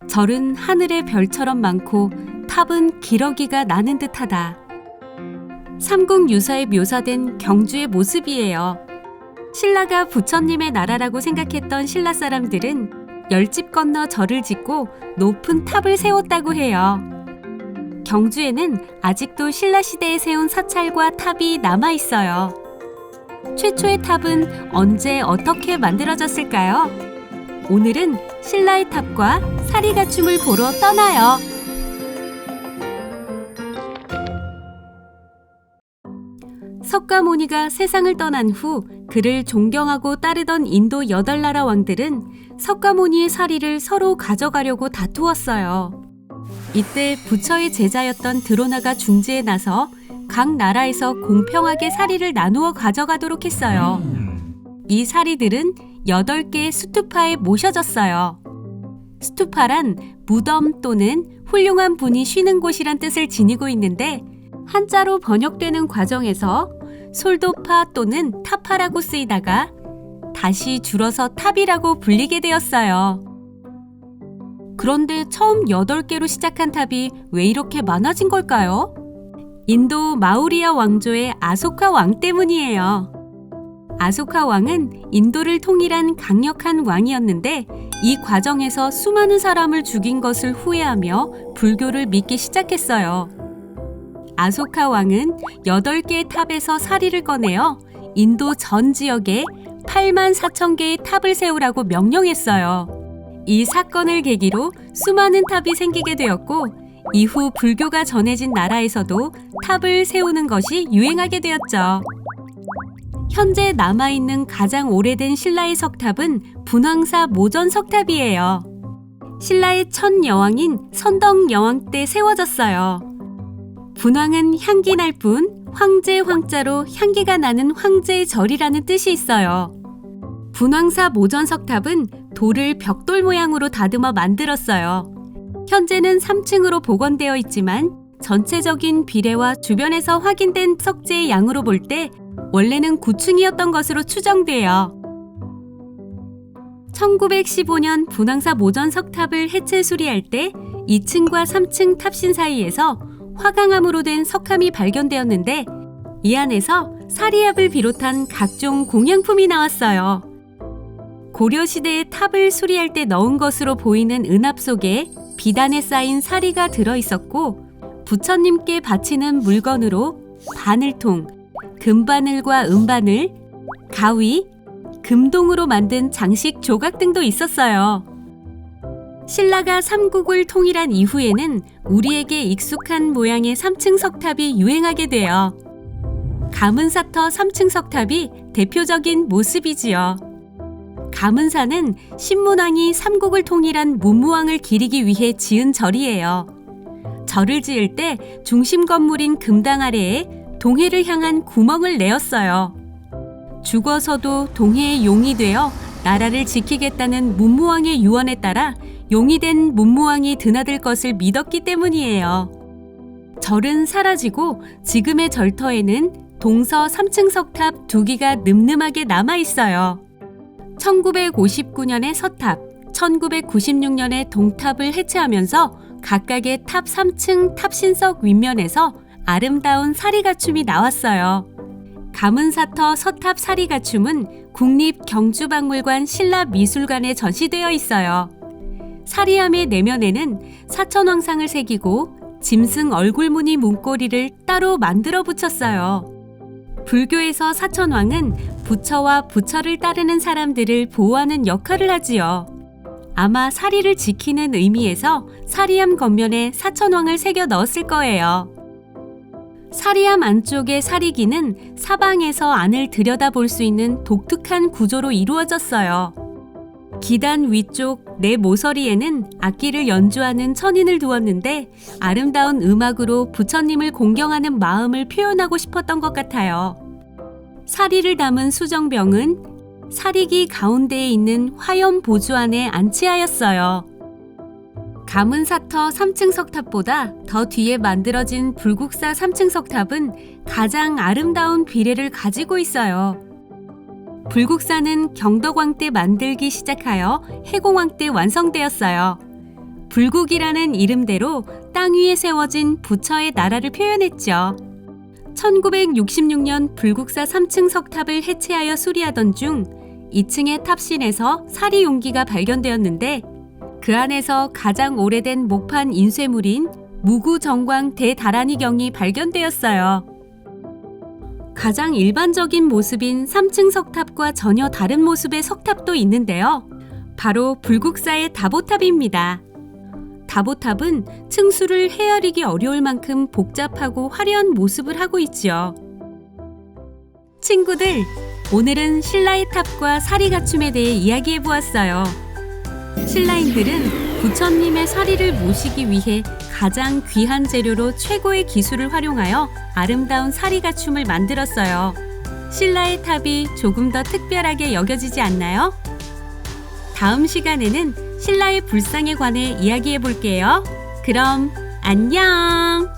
절은 하늘의 별처럼 많고 탑은 기러기가 나는 듯하다. 삼국유사에 묘사된 경주의 모습이에요. 신라가 부처님의 나라라고 생각했던 신라 사람들은 10집 건너 절을 짓고 높은 탑을 세웠다고 해요. 경주에는 아직도 신라 시대에 세운 사찰과 탑이 남아 있어요. 최초의 탑은 언제 어떻게 만들어졌을까요? 오늘은 신라의 탑과 사리가춤을 보러 떠나요. 석가모니가 세상을 떠난 후 그를 존경하고 따르던 인도 8나라 왕들은 석가모니의 사리를 서로 가져가려고 다투었어요. 이때 부처의 제자였던 드로나가 중재에 나서 각 나라에서 공평하게 사리를 나누어 가져가도록 했어요. 이 사리들은 8개의 스투파에 모셔졌어요. 스투파란 무덤 또는 훌륭한 분이 쉬는 곳이란 뜻을 지니고 있는데 한자로 번역되는 과정에서 솔도파 또는 타파라고 쓰이다가 다시 줄어서 탑이라고 불리게 되었어요. 그런데 처음 8개로 시작한 탑이 왜 이렇게 많아진 걸까요? 인도 마우리아 왕조의 아소카 왕 때문이에요. 아소카 왕은 인도를 통일한 강력한 왕이었는데 이 과정에서 수많은 사람을 죽인 것을 후회하며 불교를 믿기 시작했어요. 아소카 왕은 8개의 탑에서 사리를 꺼내어 인도 전 지역에 84,000개의 탑을 세우라고 명령했어요. 이 사건을 계기로 수많은 탑이 생기게 되었고 이후 불교가 전해진 나라에서도 탑을 세우는 것이 유행하게 되었죠. 현재 남아있는 가장 오래된 신라의 석탑은 분황사 모전 석탑이에요. 신라의 첫 여왕인 선덕 여왕 때 세워졌어요. 분황은 향기 날 뿐 황제 황자로 향기가 나는 황제의 절이라는 뜻이 있어요. 분황사 모전 석탑은 돌을 벽돌 모양으로 다듬어 만들었어요. 현재는 3층으로 복원되어 있지만 전체적인 비례와 주변에서 확인된 석재의 양으로 볼 때 원래는 9층이었던 것으로 추정돼요. 1915년 분황사 모전 석탑을 해체 수리할 때 2층과 3층 탑신 사이에서 화강암으로 된 석함이 발견되었는데 이 안에서 사리압을 비롯한 각종 공양품이 나왔어요. 고려시대의 탑을 수리할 때 넣은 것으로 보이는 은합 속에 비단에 쌓인 사리가 들어있었고 부처님께 바치는 물건으로 바늘통, 금바늘과 은바늘, 가위, 금동으로 만든 장식 조각 등도 있었어요. 신라가 삼국을 통일한 이후에는 우리에게 익숙한 모양의 3층 석탑이 유행하게 되어 가문사터 3층 석탑이 대표적인 모습이지요. 가문사는 신문왕이 삼국을 통일한 문무왕을 기리기 위해 지은 절이에요. 절을 지을 때 중심 건물인 금당 아래에 동해를 향한 구멍을 내었어요. 죽어서도 동해의 용이 되어 나라를 지키겠다는 문무왕의 유언에 따라 용이 된 문무왕이 드나들 것을 믿었기 때문이에요. 절은 사라지고 지금의 절터에는 동서 3층 석탑 2기가 늠름하게 남아있어요. 1959년에 서탑, 1996년에 동탑을 해체하면서 각각의 탑 3층 탑신석 윗면에서 아름다운 사리가춤이 나왔어요. 가문사터 서탑 사리가춤은 국립경주박물관 신라미술관에 전시되어 있어요. 사리함의 내면에는 사천왕상을 새기고 짐승 얼굴무늬 문고리를 따로 만들어 붙였어요. 불교에서 사천왕은 부처와 부처를 따르는 사람들을 보호하는 역할을 하지요. 아마 사리를 지키는 의미에서 사리함 겉면에 사천왕을 새겨 넣었을 거예요. 사리함 안쪽의 사리기는 사방에서 안을 들여다볼 수 있는 독특한 구조로 이루어졌어요. 기단 위쪽 내 모서리에는 악기를 연주하는 천인을 두었는데 아름다운 음악으로 부처님을 공경하는 마음을 표현하고 싶었던 것 같아요. 사리를 담은 수정병은 사리기 가운데에 있는 화염 보주 안에 안치하였어요. 가문사터 3층 석탑보다 더 뒤에 만들어진 불국사 3층 석탑은 가장 아름다운 비례를 가지고 있어요. 불국사는 경덕왕 때 만들기 시작하여 해공왕 때 완성되었어요. 불국이라는 이름대로 땅 위에 세워진 부처의 나라를 표현했죠. 1966년 불국사 3층 석탑을 해체하여 수리하던 중 2층의 탑신에서 사리 용기가 발견되었는데 그 안에서 가장 오래된 목판 인쇄물인 무구정광 대다라니경이 발견되었어요. 가장 일반적인 모습인 3층 석탑과 전혀 다른 모습의 석탑도 있는데요. 바로 불국사의 다보탑입니다. 다보탑은 층수를 헤아리기 어려울 만큼 복잡하고 화려한 모습을 하고 있지요. 친구들, 오늘은 신라의 탑과 사리가춤에 대해 이야기해 보았어요. 신라인들은 부처님의 사리를 모시기 위해 가장 귀한 재료로 최고의 기술을 활용하여 아름다운 사리가춤을 만들었어요. 신라의 탑이 조금 더 특별하게 여겨지지 않나요? 다음 시간에는 신라의 불상에 관해 이야기해 볼게요. 그럼 안녕!